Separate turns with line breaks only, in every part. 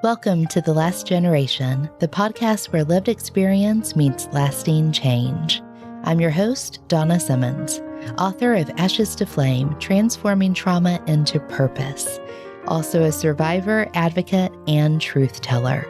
Welcome to The Last Generation, the podcast where lived experience meets lasting change. I'm your host, Donna Simmons, author of Ashes to Flame, Transforming Trauma into Purpose, also a survivor, advocate, and truth teller.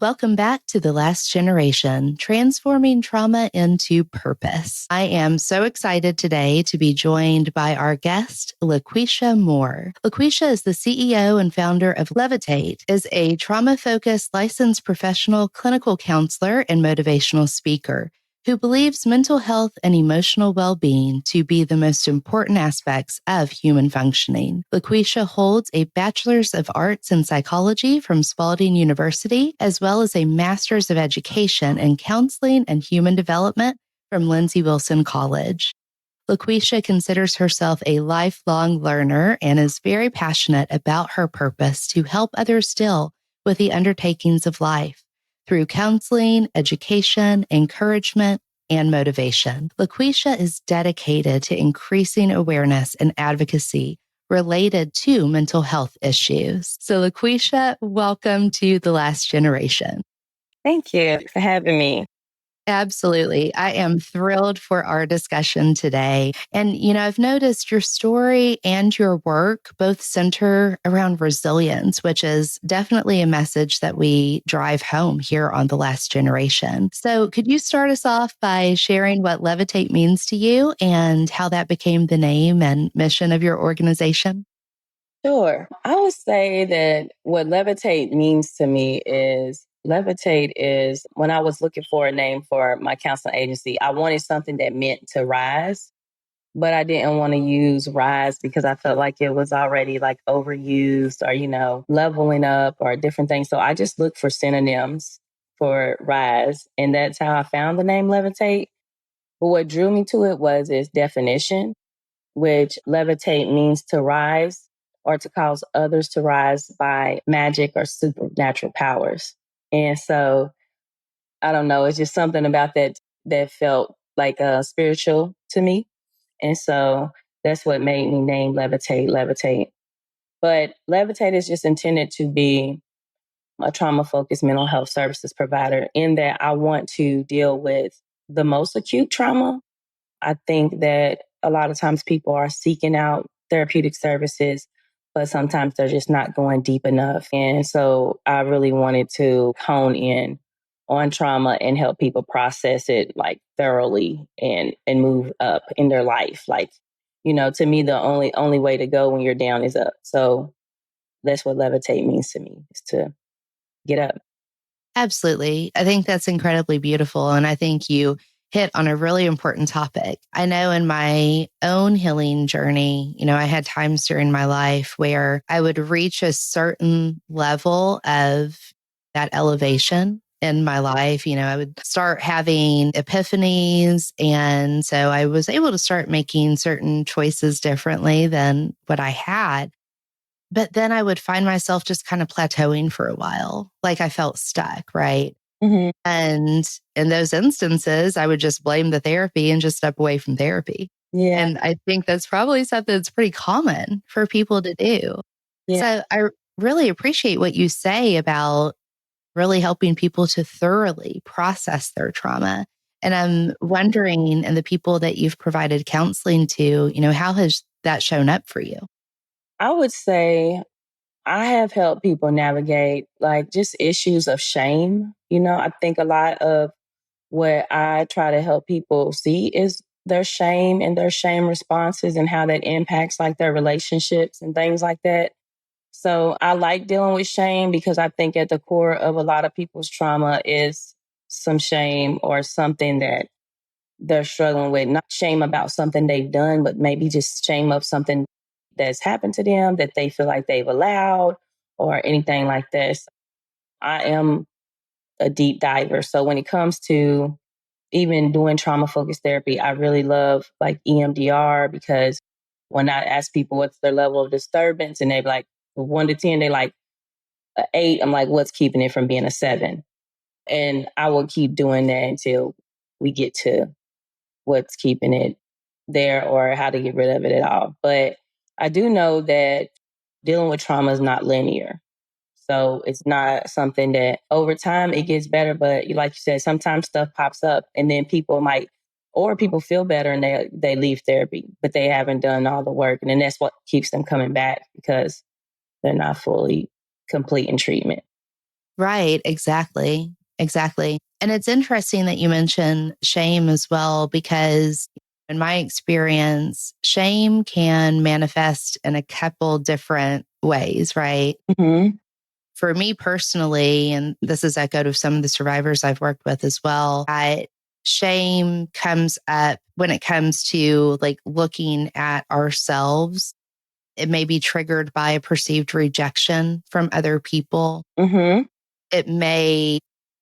Welcome back to The Last Generation, Transforming Trauma into Purpose. I am so excited today to be joined by our guest, LaQuisha Moore. LaQuisha is the CEO and founder of Levitate, is a trauma-focused licensed professional clinical counselor and motivational speaker who believes mental health and emotional well-being to be the most important aspects of human functioning. LaQuisha holds a Bachelor's of Arts in Psychology from Spalding University, as well as a Master's of Education in Counseling and Human Development from Lindsey Wilson College. LaQuisha considers herself a lifelong learner and is very passionate about her purpose to help others deal with the undertakings of life through counseling, education, encouragement, and motivation. LaQuisha is dedicated to increasing awareness and advocacy related to mental health issues. So LaQuisha, welcome to The Last Generation.
Thank you for having me.
Absolutely. I am thrilled for our discussion today. And, I've noticed your story and your work both center around resilience, which is definitely a message that we drive home here on The Last Generation. So could you start us off by sharing what Levitate means to you and how that became the name and mission of your organization?
Sure. I would say that what Levitate means to me is Levitate is when I was looking for a name for my counseling agency, I wanted something that meant to rise, but I didn't want to use rise because I felt like it was already like overused or, leveling up or different things. So I just looked for synonyms for rise. And that's how I found the name Levitate. But what drew me to it was its definition, which levitate means to rise or to cause others to rise by magic or supernatural powers. And so I don't know, it's just something about that felt like spiritual to me. And so that's what made me name Levitate. But Levitate is just intended to be a trauma-focused mental health services provider in that I want to deal with the most acute trauma. I think that a lot of times people are seeking out therapeutic services, but sometimes they're just not going deep enough. And so I really wanted to hone in on trauma and help people process it like thoroughly and move up in their life. Like, to me, the only way to go when you're down is up. So that's what levitate means to me, is to get up.
Absolutely. I think that's incredibly beautiful. And I think you hit on a really important topic. I know in my own healing journey, I had times during my life where I would reach a certain level of that elevation in my life. I would start having epiphanies. And so I was able to start making certain choices differently than what I had. But then I would find myself just kind of plateauing for a while, like I felt stuck, right?
Mm-hmm.
And in those instances, I would just blame the therapy and just step away from therapy.
Yeah.
And I think that's probably something that's pretty common for people to do.
Yeah.
So I really appreciate what you say about really helping people to thoroughly process their trauma. And I'm wondering, and the people that you've provided counseling to, how has that shown up for you?
I would say I have helped people navigate like just issues of shame. I think a lot of what I try to help people see is their shame and their shame responses and how that impacts like their relationships and things like that. So I like dealing with shame because I think at the core of a lot of people's trauma is some shame or something that they're struggling with. Not shame about something they've done, but maybe just shame of something that's happened to them that they feel like they've allowed or anything like this. I am a deep diver. So when it comes to even doing trauma focused therapy, I really love like EMDR because when I ask people what's their level of disturbance and they're like 1 to 10, they like a 8. I'm like, what's keeping it from being a 7? And I will keep doing that until we get to what's keeping it there or how to get rid of it at all. But I do know that dealing with trauma is not linear. So it's not something that over time it gets better, but like you said, sometimes stuff pops up and then people feel better and they leave therapy, but they haven't done all the work. And then that's what keeps them coming back because they're not fully complete in treatment.
Right, exactly. Exactly. And it's interesting that you mention shame as well, because in my experience, shame can manifest in a couple different ways, right?
Mm-hmm.
For me personally, and this is echoed of some of the survivors I've worked with as well, that shame comes up when it comes to like looking at ourselves. It may be triggered by a perceived rejection from other people.
Mm-hmm.
It may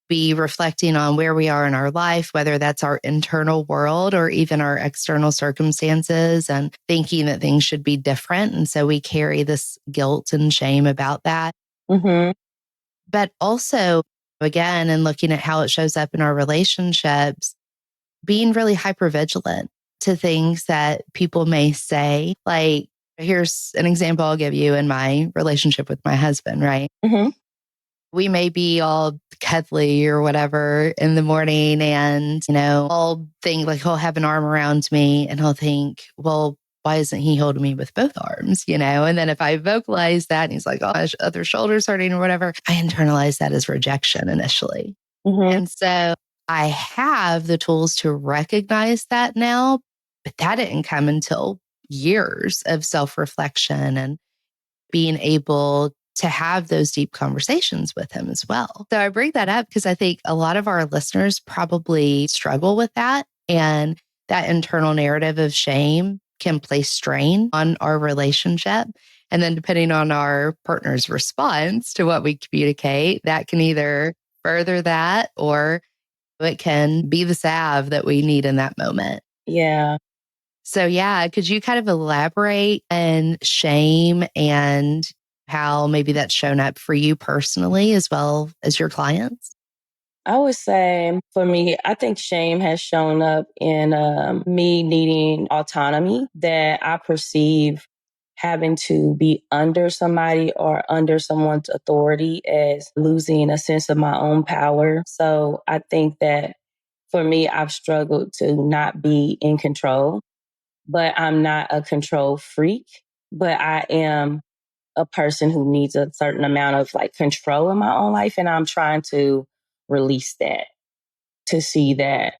be reflecting on where we are in our life, whether that's our internal world or even our external circumstances, and thinking that things should be different. And so we carry this guilt and shame about that.
Mm-hmm.
But also, again, and looking at how it shows up in our relationships, being really hypervigilant to things that people may say. Like, here's an example I'll give you in my relationship with my husband, right?
Mm-hmm.
We may be all cuddly or whatever in the morning, and, I'll think like he'll have an arm around me and he'll think, well, why isn't he holding me with both arms? And then if I vocalize that and he's like, oh, my other shoulder's hurting or whatever, I internalize that as rejection initially.
Mm-hmm.
And so I have the tools to recognize that now, but that didn't come until years of self reflection and being able to have those deep conversations with him as well. So I bring that up because I think a lot of our listeners probably struggle with that. And that internal narrative of shame can place strain on our relationship. And then depending on our partner's response to what we communicate, that can either further that or it can be the salve that we need in that moment.
Yeah.
So, yeah, could you kind of elaborate on shame and how maybe that's shown up for you personally as well as your clients?
I would say for me, I think shame has shown up in me needing autonomy, that I perceive having to be under somebody or under someone's authority as losing a sense of my own power. So I think that for me, I've struggled to not be in control, but I'm not a control freak, but I am a person who needs a certain amount of like control in my own life. And I'm trying to release that, to see that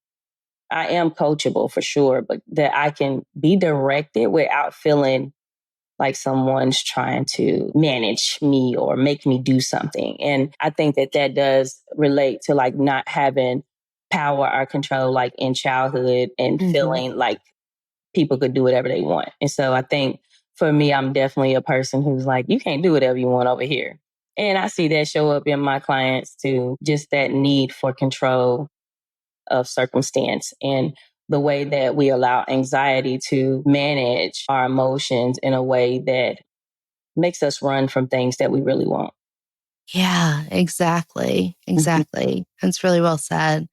I am coachable for sure, but that I can be directed without feeling like someone's trying to manage me or make me do something. And I think that that does relate to like not having power or control like in childhood and
Mm-hmm.
feeling like people could do whatever they want. And so I think for me, I'm definitely a person who's like, you can't do whatever you want over here. And I see that show up in my clients too, just that need for control of circumstance and the way that we allow anxiety to manage our emotions in a way that makes us run from things that we really want.
Yeah, exactly.
Mm-hmm.
Exactly. That's really well said.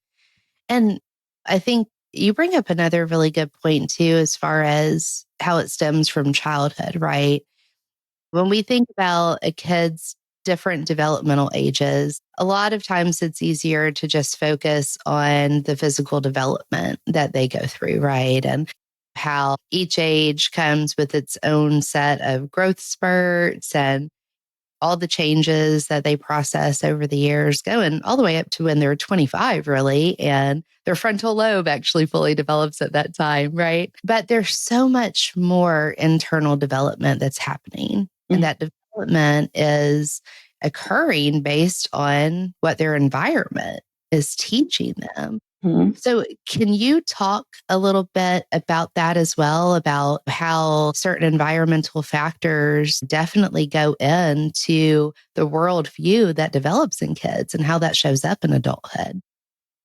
And I think you bring up another really good point too, as far as how it stems from childhood, right? When we think about a kid's different developmental ages, a lot of times it's easier to just focus on the physical development that they go through, right? And how each age comes with its own set of growth spurts and all the changes that they process over the years, going all the way up to when they're 25, really. And their frontal lobe actually fully develops at that time, right? But there's so much more internal development that's happening. And that development is occurring based on what their environment is teaching them.
Mm-hmm.
So, can you talk a little bit about that as well? About how certain environmental factors definitely go into the worldview that develops in kids and how that shows up in adulthood?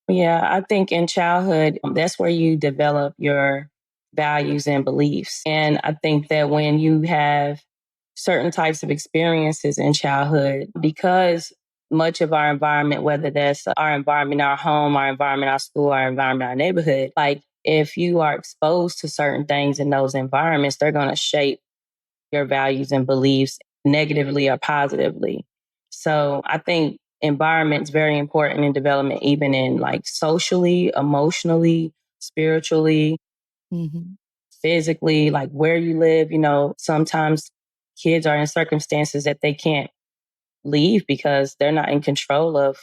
Yeah, I think in childhood, that's where you develop your values and beliefs. And I think that when you have certain types of experiences in childhood, because much of our environment, whether that's our environment, our home, our environment, our school, our environment, our neighborhood, like if you are exposed to certain things in those environments, they're going to shape your values and beliefs negatively or positively. So I think environment is very important in development, even in like socially, emotionally, spiritually,
Mm-hmm.
physically, like where you live. Sometimes kids are in circumstances that they can't leave because they're not in control of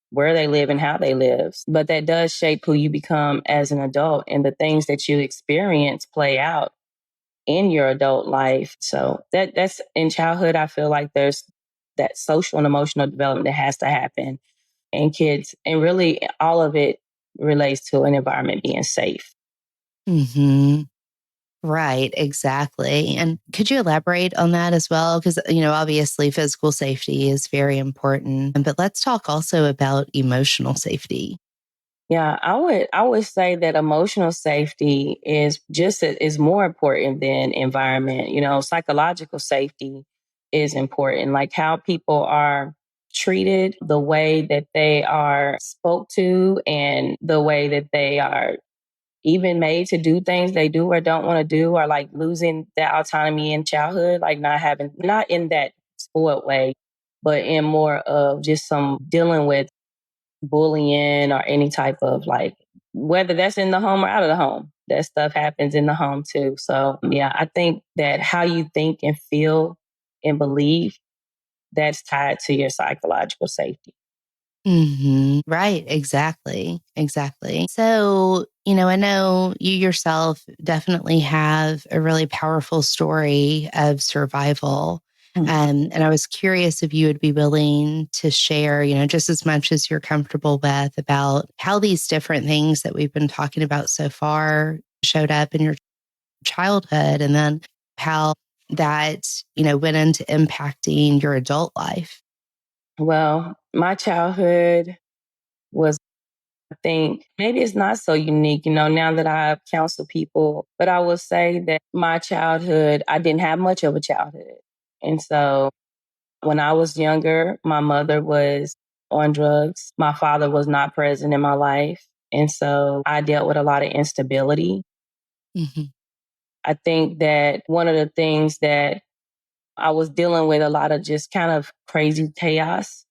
where they live and how they live. But that does shape who you become as an adult, and the things that you experience play out in your adult life. So that's in childhood. I feel like there's that social and emotional development that has to happen in kids, and really all of it relates to an environment being safe.
Mm-hmm. Right, exactly. And could you elaborate on that as well? Because, obviously physical safety is very important, but let's talk also about emotional safety.
Yeah, I would say that emotional safety is more important than environment. Psychological safety is important, like how people are treated, the way that they are spoke to, and the way that they are even made to do things they do or don't want to do, or like losing that autonomy in childhood, like not in that spoiled way, but in more of just some dealing with bullying or any type of like, whether that's in the home or out of the home, that stuff happens in the home too. So yeah, I think that how you think and feel and believe, that's tied to your psychological safety.
Right, exactly. Exactly. So, I know you yourself definitely have a really powerful story of survival.
Mm.
And I was curious if you would be willing to share, just as much as you're comfortable with about how these different things that we've been talking about so far showed up in your childhood and then how that, went into impacting your adult life.
Well, my childhood was, I think maybe it's not so unique, now that I've counseled people, but I will say that my childhood, I didn't have much of a childhood. And so when I was younger, my mother was on drugs. My father was not present in my life. And so I dealt with a lot of instability.
Hmm.
I think that one of the things that I was dealing with a lot of just kind of crazy chaos.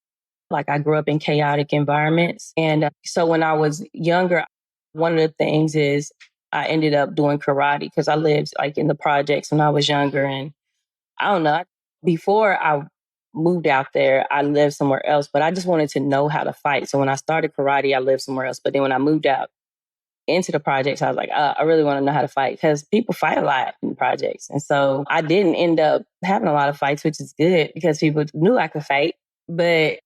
Like I grew up in chaotic environments. And so when I was younger, one of the things is I ended up doing karate because I lived like in the projects when I was younger. And I don't know, before I moved out there, I lived somewhere else, but I just wanted to know how to fight. So when I started karate, I lived somewhere else. But then when I moved out into the projects, I was like, I really want to know how to fight because people fight a lot in projects. And so I didn't end up having a lot of fights, which is good because people knew I could fight. But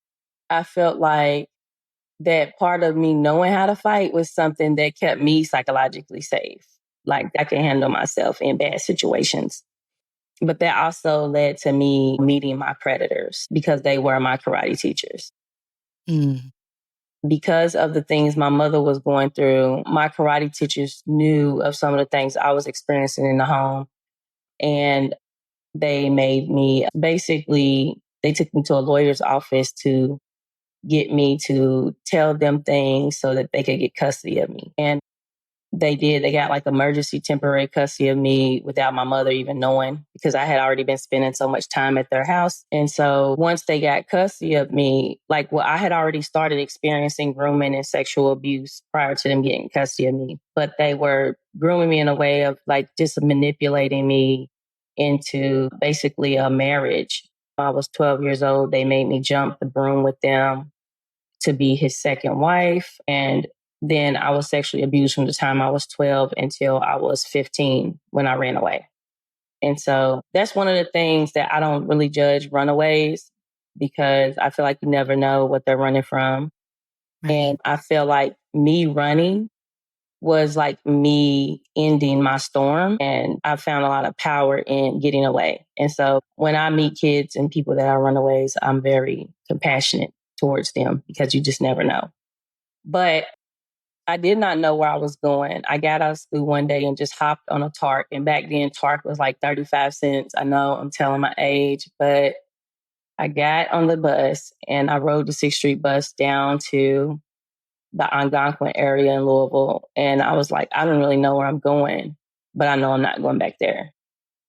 I felt like that part of me knowing how to fight was something that kept me psychologically safe. Like I can handle myself in bad situations. But that also led to me meeting my predators because they were my karate teachers.
Mm.
Because of the things my mother was going through, my karate teachers knew of some of the things I was experiencing in the home. And they made me basically, they took me to a lawyer's office to get me to tell them things so that they could get custody of me. And they did. They got like emergency temporary custody of me without my mother even knowing because I had already been spending so much time at their house. And so once they got custody of me, I had already started experiencing grooming and sexual abuse prior to them getting custody of me. But they were grooming me in a way of like just manipulating me into basically a marriage. I was 12 years old. They made me jump the broom with them to be his second wife. And then I was sexually abused from the time I was 12 until I was 15 when I ran away. And so that's one of the things that I don't really judge runaways because I feel like you never know what they're running from.
Right.
And I feel like me running was like me ending my storm. And I found a lot of power in getting away. And so when I meet kids and people that are runaways, I'm very compassionate towards them because you just never know. But I did not know where I was going. I got out of school one day and just hopped on a Tark. And back then, Tark was like 35 cents. I know I'm telling my age, but I got on the bus and I rode the 6th Street bus down to the Algonquin area in Louisville. And I was like, I don't really know where I'm going, but I know I'm not going back there.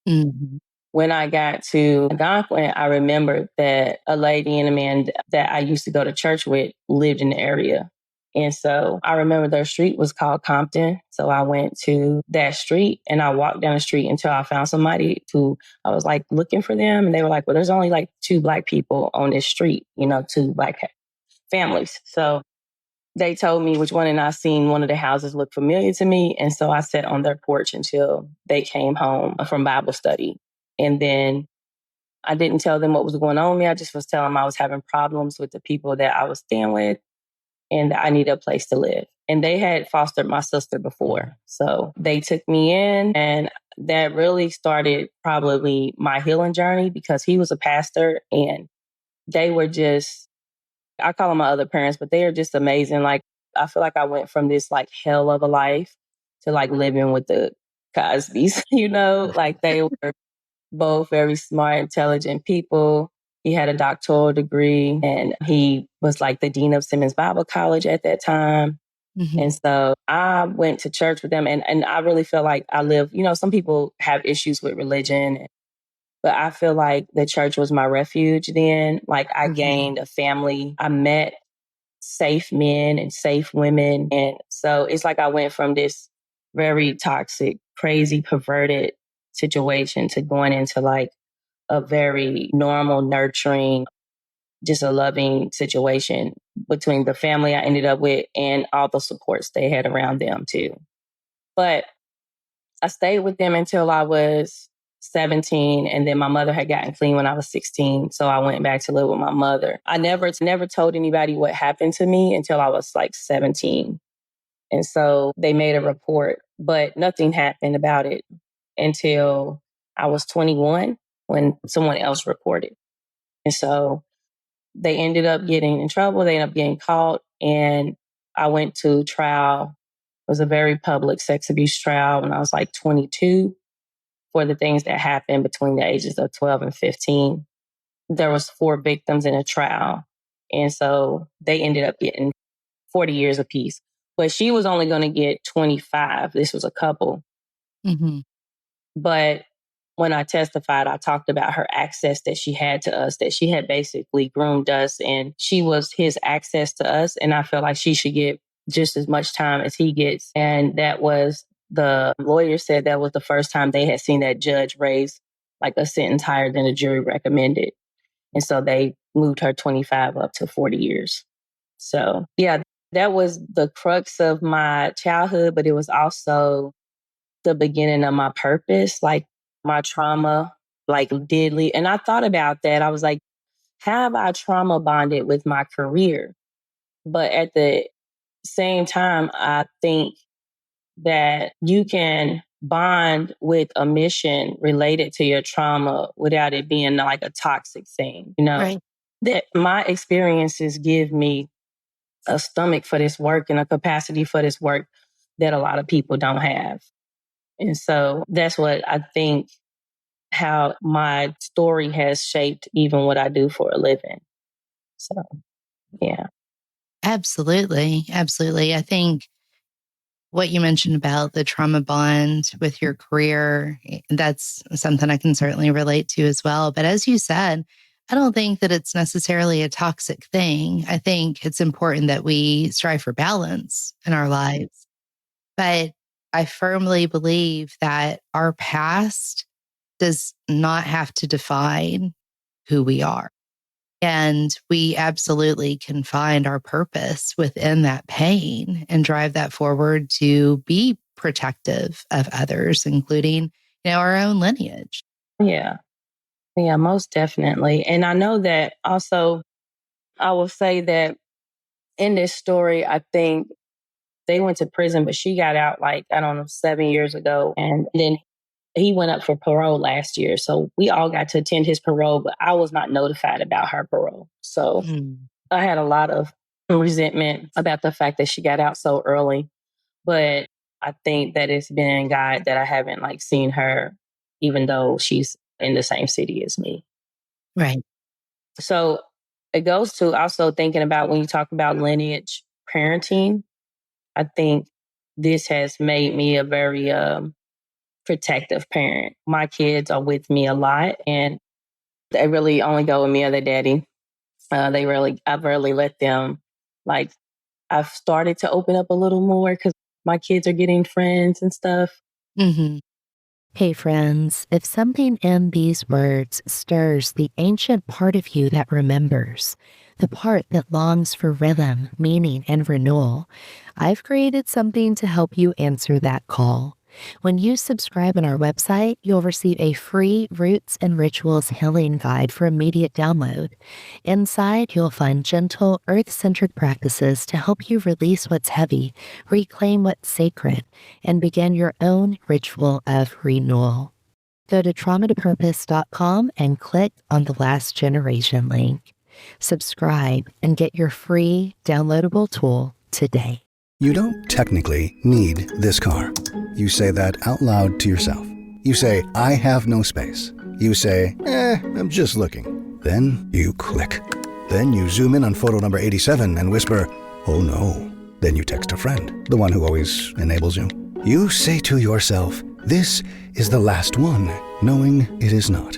Mhm.
when I got to Algonquin, I remembered that a lady and a man that I used to go to church with lived in the area. And so I remember their street was called Compton. So I went to that street and I walked down the street until I found somebody who I was like looking for them. And they were like, well, there's only like two Black people on this street, two Black families. So they told me which one, and I seen one of the houses look familiar to me. And so I sat on their porch until they came home from Bible study. And then I didn't tell them what was going on with me. I just was telling them I was having problems with the people that I was staying with and I needed a place to live. And they had fostered my sister before. So they took me in, and that really started probably my healing journey because he was a pastor and they were just, I call them my other parents, but they are just amazing. Like, I feel like I went from this like hell of a life to like living with the Cosbys, like they were both very smart, intelligent people. He had a doctoral degree and he was like the dean of Simmons Bible College at that time.
Mm-hmm.
And so I went to church with them and I really feel like I live, some people have issues with religion, but I feel like the church was my refuge then. Like I gained a family. I met safe men and safe women. And so it's like I went from this very toxic, crazy, perverted situation to going into like a very normal, nurturing, just a loving situation between the family I ended up with and all the supports they had around them too. But I stayed with them until I was 17, and then my mother had gotten clean when I was 16. So I went back to live with my mother. I never told anybody what happened to me until I was like 17. And so they made a report, but nothing happened about it until I was 21 when someone else reported. And so they ended up getting in trouble. They ended up getting caught. And I went to trial. It was a very public sex abuse trial when I was like 22 for the things that happened between the ages of 12 and 15. There was 4 victims in a trial. And so they ended up getting 40 years apiece. But she was only going to get 25. This was a couple.
Mm-hmm.
But when I testified, I talked about her access that she had to us, that she had basically groomed us and she was his access to us. And I felt like she should get just as much time as he gets. And that was, the lawyer said that was the first time they had seen that judge raise like a sentence higher than the jury recommended. And so they moved her 25 up to 40 years. So yeah, that was the crux of my childhood, but it was also the beginning of my purpose. Like my trauma, like did lead. And I thought about that. I was like, have I trauma bonded with my career? But at the same time, I think that you can bond with a mission related to your trauma without it being like a toxic thing,
Right.
that my experiences give me a stomach for this work and a capacity for this work that a lot of people don't have. And so that's what I think, how my story has shaped even what I do for a living. So, yeah.
Absolutely. Absolutely. I think what you mentioned about the trauma bond with your career, that's something I can certainly relate to as well. But as you said, I don't think that it's necessarily a toxic thing. I think it's important that we strive for balance in our lives. But I firmly believe that our past does not have to define who we are. And we absolutely can find our purpose within that pain and drive that forward to be protective of others, including, our own lineage.
Yeah. Yeah, most definitely. And I know that also, I will say that in this story, I think they went to prison, but she got out like, I don't know, 7 years ago. And then he went up for parole last year. So we all got to attend his parole, but I was not notified about her parole. So I had a lot of resentment about the fact that she got out so early. But I think that it's been God that I haven't like seen her, even though she's in the same city as me.
Right.
So it goes to also thinking about when you talk about lineage parenting, I think this has made me a very protective parent. My kids are with me a lot, and they really only go with me or their daddy. I've really let them, like, I've started to open up a little more because my kids are getting friends and stuff.
Mm-hmm. Hey, friends, if something in these words stirs the ancient part of you that remembers, the part that longs for rhythm, meaning, and renewal, I've created something to help you answer that call. When you subscribe on our website, you'll receive a free Roots and Rituals healing guide for immediate download. Inside, you'll find gentle, earth-centered practices to help you release what's heavy, reclaim what's sacred, and begin your own ritual of renewal. Go to traumatopurpose.com and click on the Last Generation link. Subscribe and get your free downloadable tool today.
You don't technically need this car. You say that out loud to yourself. You say, I have no space. You say, I'm just looking. Then you click. Then you zoom in on photo number 87 and whisper, oh no. Then you text a friend, the one who always enables you. You say to yourself, this is the last one, knowing it is not.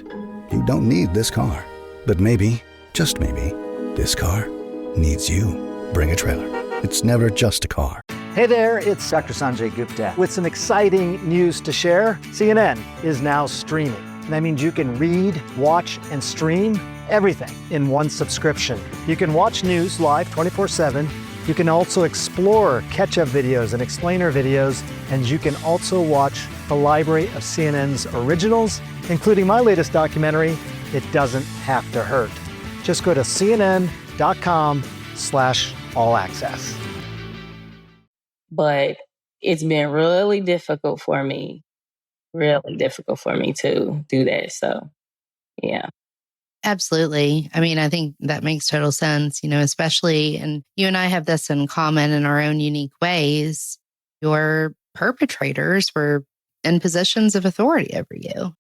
You don't need this car. But maybe, just maybe, this car needs you. Bring a trailer. It's never just a car.
Hey there, it's Dr. Sanjay Gupta with some exciting news to share. CNN is now streaming. That means you can read, watch, and stream everything in one subscription. You can watch news live 24/7. You can also explore catch-up videos and explainer videos, and you can also watch the library of CNN's originals, including my latest documentary, It Doesn't Have to Hurt. Just go to cnn.com/all-access.
But it's been really difficult for me to do that. So, yeah.
Absolutely. I mean, I think that makes total sense, especially, and you and I have this in common in our own unique ways. Your perpetrators were in positions of authority over you.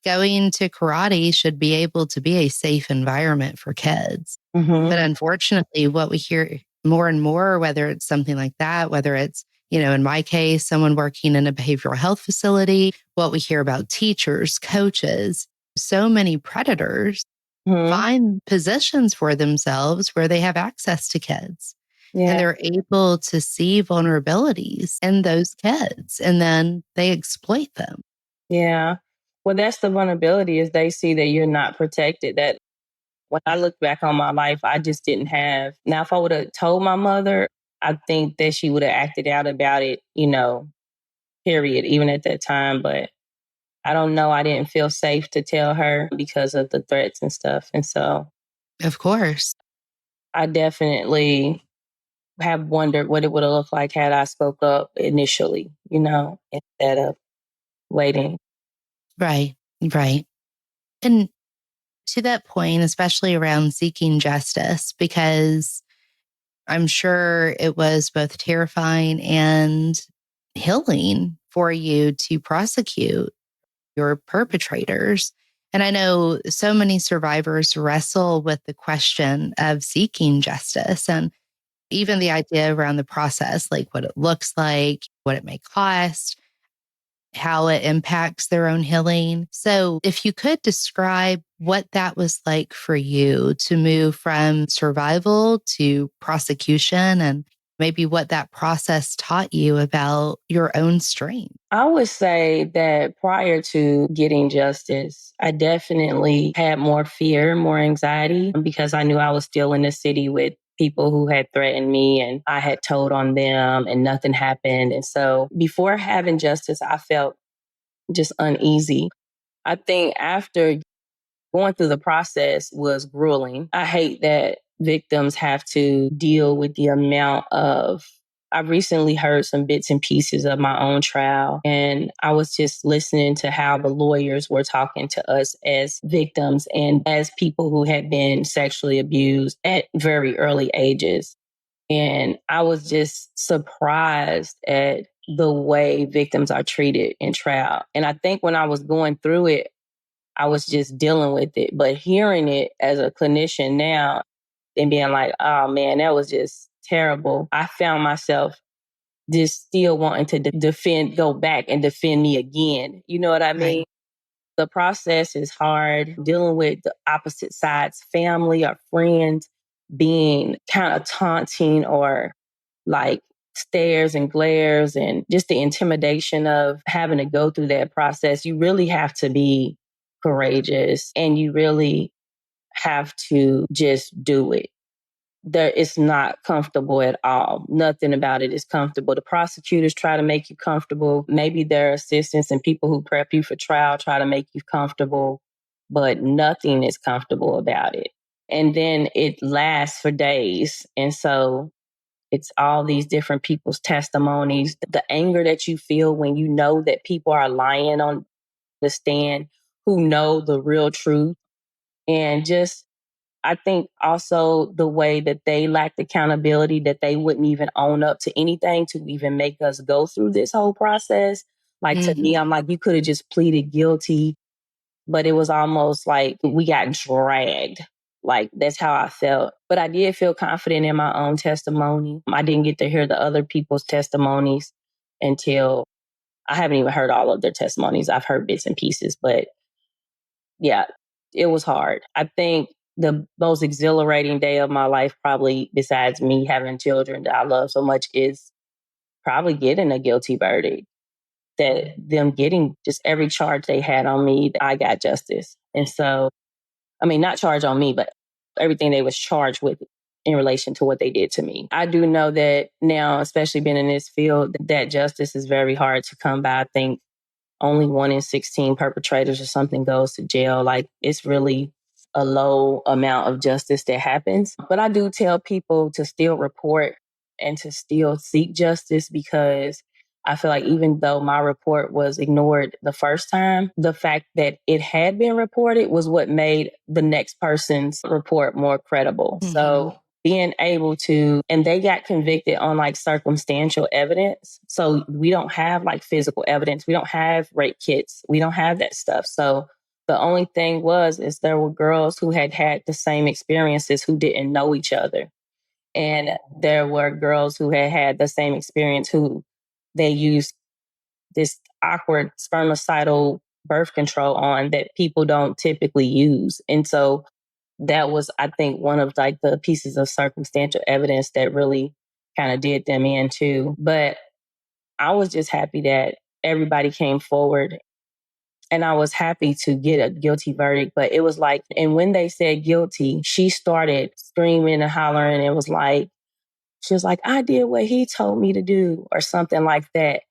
Going to karate should be able to be a safe environment for kids.
Mm-hmm.
But unfortunately, what we hear more and more, whether it's something like that, whether it's, in my case, someone working in a behavioral health facility, what we hear about teachers, coaches, so many predators find positions for themselves where they have access to kids. Yeah. And they're able to see vulnerabilities in those kids, and then they exploit them.
Yeah. Well, that's the vulnerability, is they see that you're not protected. That when I look back on my life, I just didn't have. Now, if I would have told my mother, I think that she would have acted out about it, period, even at that time. But I don't know. I didn't feel safe to tell her because of the threats and stuff. And so,
of course,
I definitely have wondered what it would have looked like had I spoke up initially, instead of waiting.
Right. And to that point, especially around seeking justice, because I'm sure it was both terrifying and healing for you to prosecute your perpetrators. And I know so many survivors wrestle with the question of seeking justice, and even the idea around the process, like what it looks like, what it may cost, how it impacts their own healing. So if you could describe what that was like for you to move from survival to prosecution, and maybe what that process taught you about your own strength.
I would say that prior to getting justice, I definitely had more fear, more anxiety, because I knew I was still in the city with people who had threatened me, and I had told on them and nothing happened. And so before having justice, I felt just uneasy. I think after going through the process was grueling. I hate that victims have to deal with the amount of. I recently heard some bits and pieces of my own trial, and I was just listening to how the lawyers were talking to us as victims and as people who had been sexually abused at very early ages. And I was just surprised at the way victims are treated in trial. And I think when I was going through it, I was just dealing with it. But hearing it as a clinician now and being like, oh man, that was just terrible. I found myself just still wanting to defend, go back and defend me again. You know what I mean?
Right.
The process is hard, dealing with the opposite sides, family or friends being kind of taunting or like stares and glares, and just the intimidation of having to go through that process. You really have to be courageous, and you really have to just do it. It's not comfortable at all. Nothing about it is comfortable. The prosecutors try to make you comfortable. Maybe their assistants and people who prep you for trial try to make you comfortable, but nothing is comfortable about it. And then it lasts for days. And so it's all these different people's testimonies, the anger that you feel when you know that people are lying on the stand, who know the real truth. And just, I think also the way that they lacked accountability, that they wouldn't even own up to anything to even make us go through this whole process. Like, to me, I'm like, you could have just pleaded guilty, but it was almost like we got dragged. Like, that's how I felt. But I did feel confident in my own testimony. I didn't get to hear the other people's testimonies until I haven't even heard all of their testimonies. I've heard bits and pieces, but yeah, it was hard. I think the most exhilarating day of my life, probably besides me having children that I love so much, is probably getting a guilty verdict. That them getting just every charge they had on me, I got justice. And so, I mean, not charge on me, but everything they was charged with in relation to what they did to me. I do know that now, especially being in this field, that justice is very hard to come by. I think only 1 in 16 perpetrators or something goes to jail. Like, it's really a low amount of justice that happens. But I do tell people to still report and to still seek justice, because I feel like even though my report was ignored the first time, the fact that it had been reported was what made the next person's report more credible. Mm-hmm. So being able to, and they got convicted on like circumstantial evidence. So we don't have like physical evidence. We don't have rape kits. We don't have that stuff. So the only thing is there were girls who had had the same experiences who didn't know each other. And there were girls who had had the same experience who they used this awkward spermicidal birth control on that people don't typically use. And so that was, I think, one of like the pieces of circumstantial evidence that really kind of did them in too. But I was just happy that everybody came forward, and I was happy to get a guilty verdict. But it was like, and when they said guilty, she started screaming and hollering. It was like, she was like, I did what he told me to do, or something like that.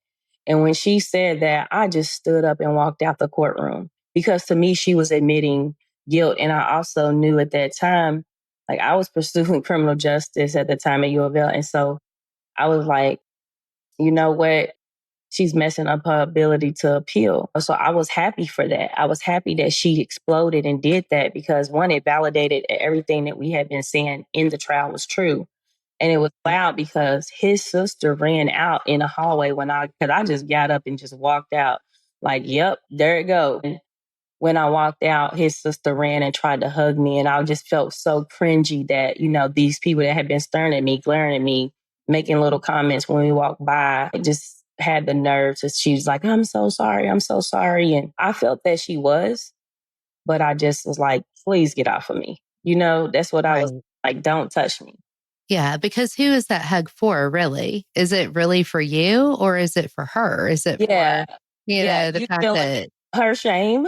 And when she said that, I just stood up and walked out the courtroom, because to me, she was admitting guilt. And I also knew at that time, like, I was pursuing criminal justice at the time at U of L. And so I was like, you know what? She's messing up her ability to appeal. So I was happy for that. I was happy that she exploded and did that, because one, it validated everything that we had been saying in the trial was true. And it was loud because his sister ran out in the hallway because I just got up and just walked out like, yep, there it goes. And when I walked out, his sister ran and tried to hug me. And I just felt so cringy that, these people that had been staring at me, glaring at me, making little comments when we walked by, it just had the nerve to, she was like, I'm so sorry. I'm so sorry. And I felt that she was, but I just was like, please get off of me. That's what I was like, don't touch me.
Yeah, because who is that hug for, really? Is it really for you, or is it for her? Is it for, the fact that
her shame?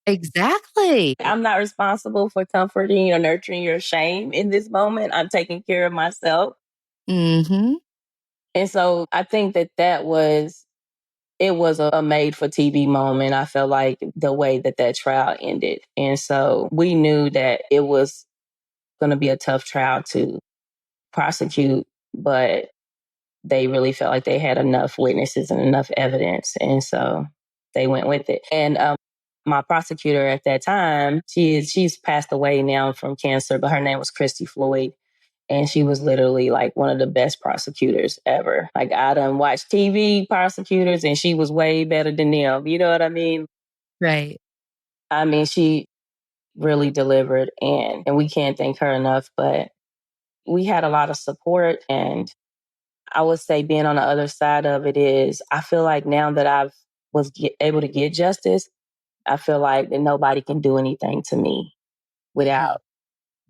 Exactly.
I'm not responsible for comforting or nurturing your shame in this moment. I'm taking care of myself.
Mm-hmm.
And so I think that was a made for TV moment. I felt like the way that trial ended. And so we knew that it was going to be a tough trial to prosecute, but they really felt like they had enough witnesses and enough evidence. And so they went with it. And my prosecutor at that time, she's passed away now from cancer, but her name was Christy Floyd. And she was literally like one of the best prosecutors ever. Like, I done watched TV prosecutors, and she was way better than them. You know what I mean?
Right.
I mean, she really delivered, and we can't thank her enough. But we had a lot of support, and I would say being on the other side of it is I feel like now that able to get justice, I feel like that nobody can do anything to me without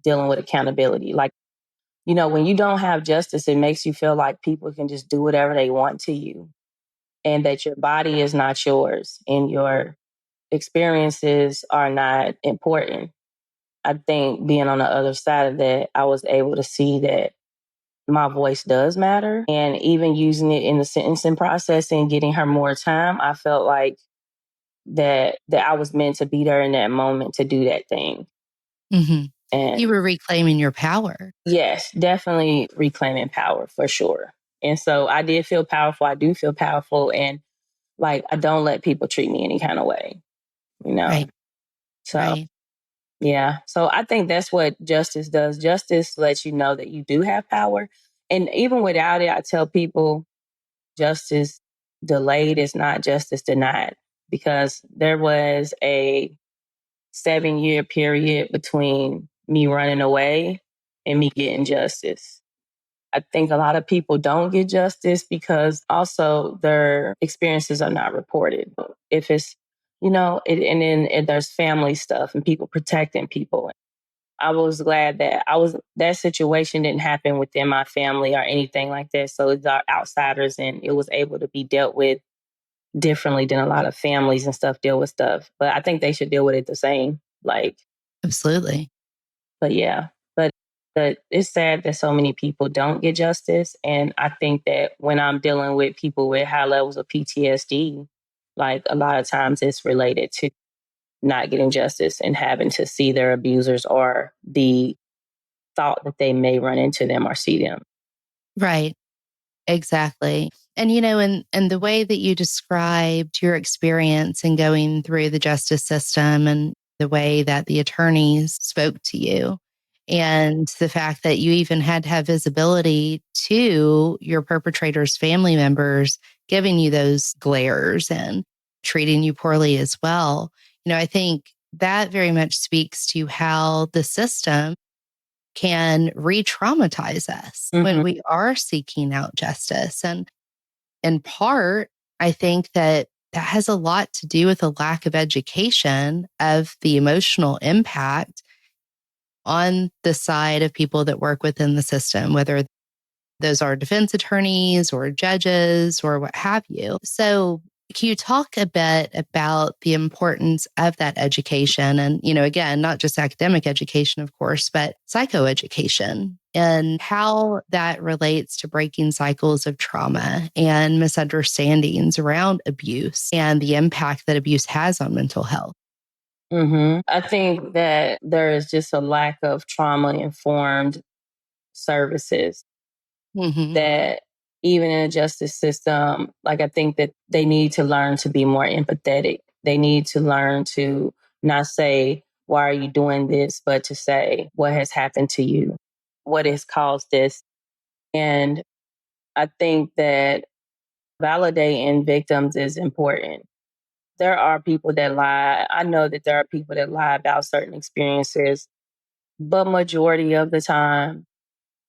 dealing with accountability. Like, when you don't have justice, it makes you feel like people can just do whatever they want to you and that your body is not yours and your experiences are not important. I think being on the other side of that, I was able to see that my voice does matter. And even using it in the sentencing process and getting her more time, I felt like that I was meant to be there in that moment to do that thing.
Mm-hmm.
And
you were reclaiming your power.
yes, definitely reclaiming power for sure. And so I did feel powerful. I do feel powerful. And like, I don't let people treat me any kind of way, you know?
Right.
So,
Right.
yeah. So I think that's what justice does. Justice lets you know that you do have power. And even without it, I tell people justice delayed is not justice denied, because there was a 7-year period between me running away and me getting justice. I think a lot of people don't get justice because also their experiences are not reported. If it's, and then there's family stuff and people protecting people. I was glad that that situation didn't happen within my family or anything like that. So it's our outsiders, and it was able to be dealt with differently than a lot of families and stuff deal with stuff. But I think they should deal with it the same. Like,
Absolutely.
but yeah, but it's sad that so many people don't get justice. And I think that when I'm dealing with people with high levels of PTSD, like a lot of times it's related to not getting justice and having to see their abusers or the thought that they may run into them or see them.
Right. Exactly. And, and the way that you described your experience in going through the justice system and the way that the attorneys spoke to you, and the fact that you even had to have visibility to your perpetrators' family members, giving you those glares and treating you poorly as well. I think that very much speaks to how the system can re-traumatize us when we are seeking out justice. And in part, I think that has a lot to do with a lack of education of the emotional impact on the side of people that work within the system, whether those are defense attorneys or judges or what have you. So, can you talk a bit about the importance of that education? And, again, not just academic education, of course, but psychoeducation and how that relates to breaking cycles of trauma and misunderstandings around abuse and the impact that abuse has on mental health.
I think that there is just a lack of trauma informed services that even in a justice system, like, I think that they need to learn to be more empathetic. They need to learn to not say, why are you doing this? But to say, what has happened to you? What has caused this? And I think that validating victims is important. There are people that lie. I know that there are people that lie about certain experiences, but majority of the time,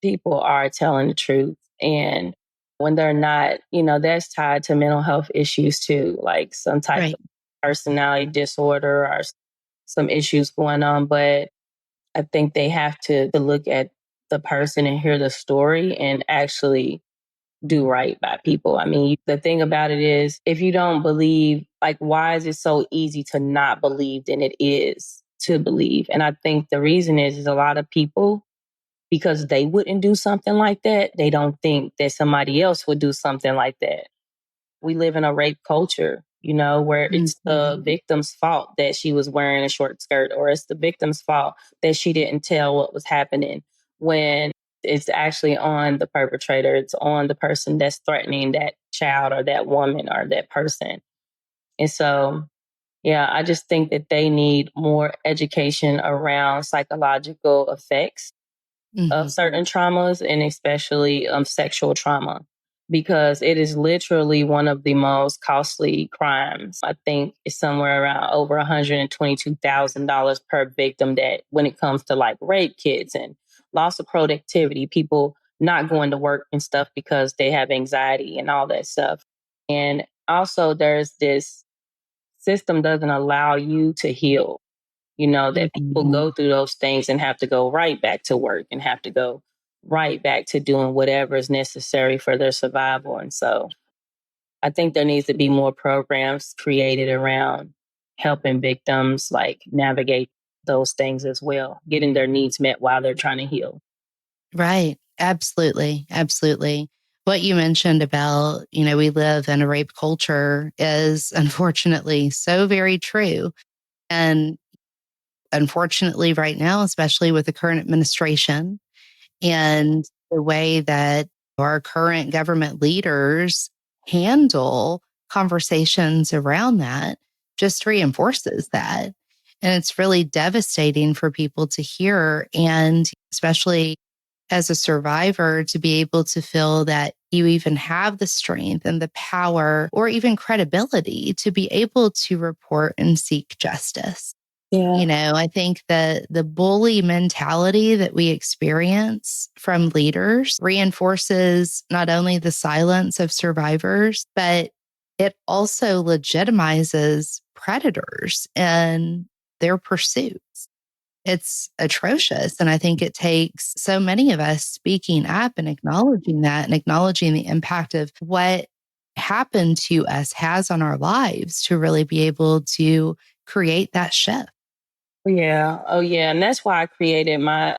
people are telling the truth. And when they're not, that's tied to mental health issues too, like some type
Right.
of personality disorder or some issues going on. But I think they have to look at the person and hear the story and actually do right by people. I mean, the thing about it is, if you don't believe, like, why is it so easy to not believe than it is to believe? And I think the reason is a lot of people, because they wouldn't do something like that, they don't think that somebody else would do something like that. We live in a rape culture, where it's the victim's fault that she was wearing a short skirt, or it's the victim's fault that she didn't tell what was happening, when it's actually on the perpetrator. It's on the person that's threatening that child or that woman or that person. And so, yeah, I just think that they need more education around psychological effects of certain traumas, and especially sexual trauma, because it is literally one of the most costly crimes. I think it's somewhere around over $122,000 per victim, that when it comes to like rape kits and loss of productivity, people not going to work and stuff because they have anxiety and all that stuff. And also there's this system doesn't allow you to heal, that people go through those things and have to go right back to work and have to go right back to doing whatever is necessary for their survival. And so I think there needs to be more programs created around helping victims like navigate those things as well, getting their needs met while they're trying to heal.
Right. Absolutely. Absolutely. What you mentioned about, we live in a rape culture is unfortunately so very true. And unfortunately, right now, especially with the current administration and the way that our current government leaders handle conversations around that, just reinforces that. And it's really devastating for people to hear. And especially as a survivor, to be able to feel that you even have the strength and the power or even credibility to be able to report and seek justice.
Yeah.
I think that the bully mentality that we experience from leaders reinforces not only the silence of survivors, but it also legitimizes predators and their pursuits. It's atrocious. And I think it takes so many of us speaking up and acknowledging that and acknowledging the impact of what happened to us has on our lives to really be able to create that shift.
Yeah. Oh, yeah. And that's why I created my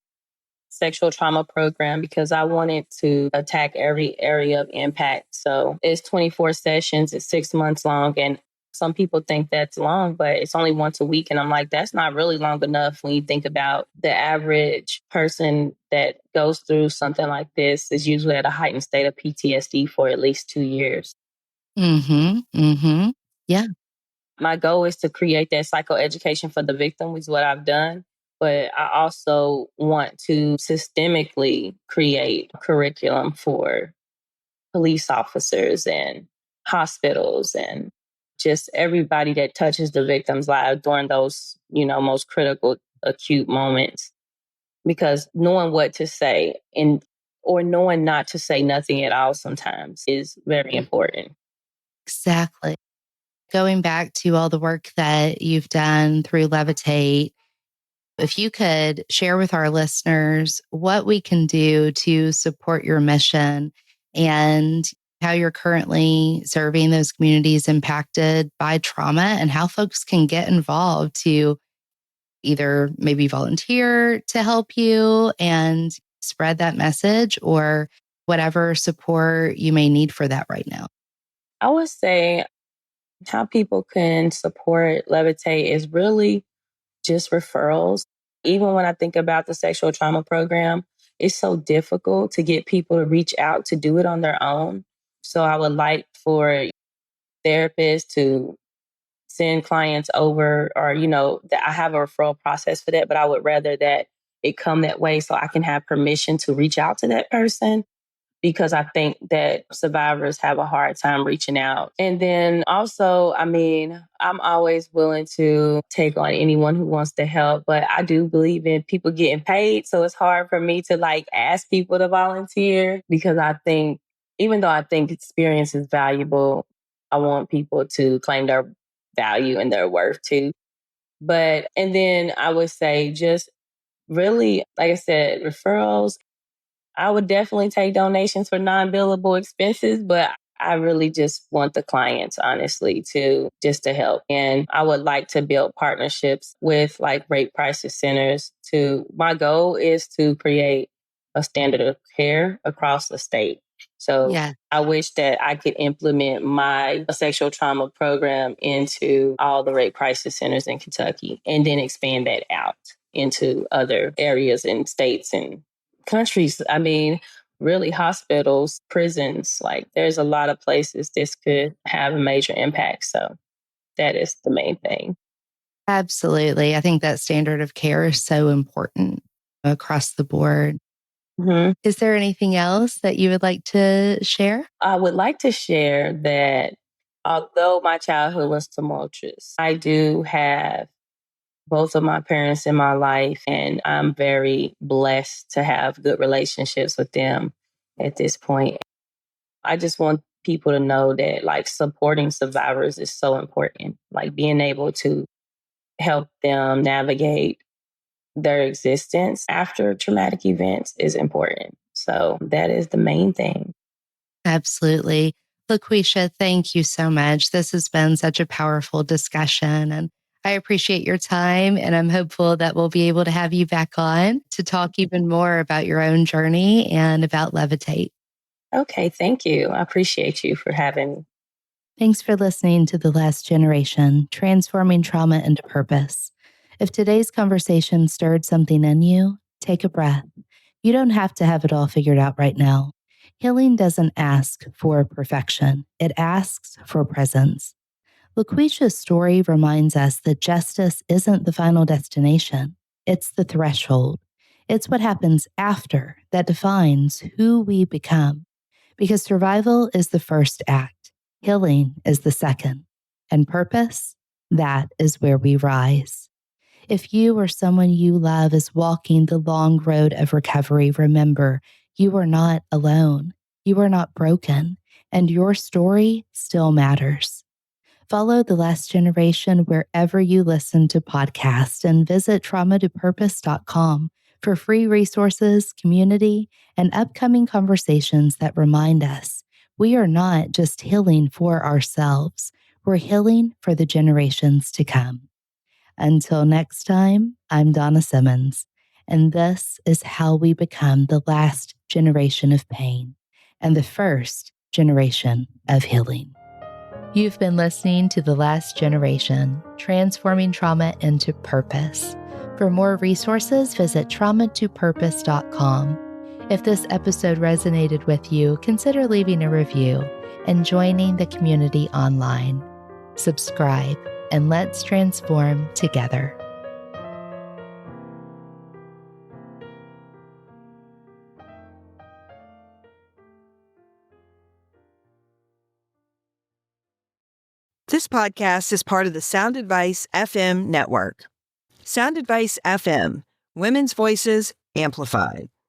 sexual trauma program because I wanted to attack every area of impact. So it's 24 sessions, it's 6 months long. And some people think that's long, but it's only once a week. And I'm like, that's not really long enough when you think about the average person that goes through something like this is usually at a heightened state of PTSD for at least 2 years.
Mm-hmm. Mm-hmm. Yeah.
My goal is to create that psychoeducation for the victim, which is what I've done. But I also want to systemically create curriculum for police officers and hospitals and just everybody that touches the victim's lives during those, most critical, acute moments. Because knowing what to say or knowing not to say nothing at all sometimes is very important.
Exactly. Going back to all the work that you've done through Levitate, if you could share with our listeners what we can do to support your mission and how you're currently serving those communities impacted by trauma and how folks can get involved to either maybe volunteer to help you and spread that message or whatever support you may need for that right now.
I would say how people can support Levitate is really just referrals. Even when I think about the sexual trauma program, it's so difficult to get people to reach out to do it on their own. So I would like for therapists to send clients over or, that I have a referral process for that, but I would rather that it come that way so I can have permission to reach out to that person because I think that survivors have a hard time reaching out. And then also, I'm always willing to take on anyone who wants to help, but I do believe in people getting paid. So it's hard for me to ask people to volunteer because I think, even though I think experience is valuable, I want people to claim their value and their worth too. And then I would say just really, like I said, referrals. I would definitely take donations for non-billable expenses, but I really just want the clients, honestly, to help. And I would like to build partnerships with rape crisis centers my goal is to create a standard of care across the state. So
Yeah.
I wish that I could implement my sexual trauma program into all the rape crisis centers in Kentucky and then expand that out into other areas and states and countries. Really hospitals, prisons, there's a lot of places this could have a major impact. So that is the main thing.
Absolutely. I think that standard of care is so important across the board.
Mm-hmm.
Is there anything else that you would like to share?
I would like to share that although my childhood was tumultuous, I do have both of my parents in my life, and I'm very blessed to have good relationships with them. at this point. I just want people to know that like supporting survivors is so important. Like being able to help them navigate their existence after traumatic events is important. So that is the main thing.
Absolutely. LaQuisha, thank you so much. This has been such a powerful discussion, and I appreciate your time. And I'm hopeful that we'll be able to have you back on to talk even more about your own journey and about Levitate.
Okay, thank you. I appreciate you for having me.
Thanks for listening to The Last Generation, Transforming Trauma into Purpose. If today's conversation stirred something in you, take a breath. You don't have to have it all figured out right now. Healing doesn't ask for perfection, it asks for presence. LaQuisha's story reminds us that justice isn't the final destination, it's the threshold. It's what happens after that defines who we become. Because survival is the first act, healing is the second, and purpose, that is where we rise. If you or someone you love is walking the long road of recovery, remember, you are not alone. You are not broken, and your story still matters. Follow The Last Generation wherever you listen to podcasts and visit traumatopurpose.com for free resources, community, and upcoming conversations that remind us we are not just healing for ourselves, we're healing for the generations to come. Until next time, I'm Donna Simmons, and this is how we become the last generation of pain and the first generation of healing. You've been listening to The Last Generation, Transforming Trauma into Purpose. For more resources, visit traumatopurpose.com. If this episode resonated with you, consider leaving a review and joining the community online. Subscribe, and let's transform together.
This podcast is part of the Sound Advice FM network. Sound Advice FM, women's voices amplified.